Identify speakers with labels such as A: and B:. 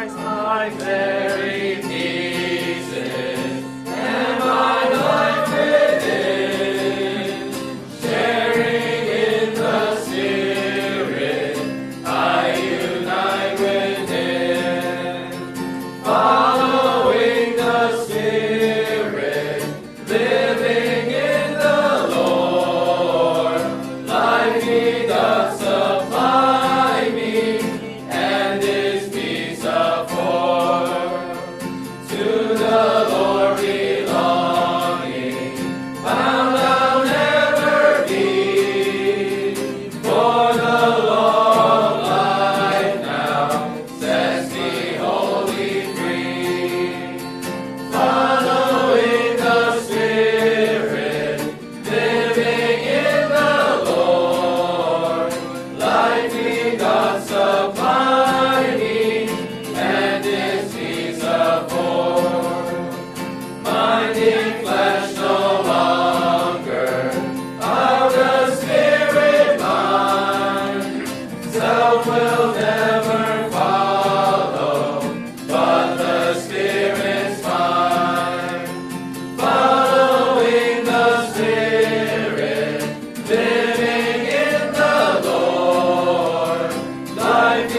A: my very pieces, and my life within, sharing in the Spirit, I unite with Him, following the Spirit, living in the Lord, life He does supply me, and His peace afford. To the Lord belonging, bound I'll never be, for the law of life now sets me wholly free. Following the Spirit, living in the Lord, life He doth supply me, and His peace afford. Minding flesh no longer, of the Spirit mind, self will never follow, but the Spirit's mine. Following the Spirit, living in the Lord, life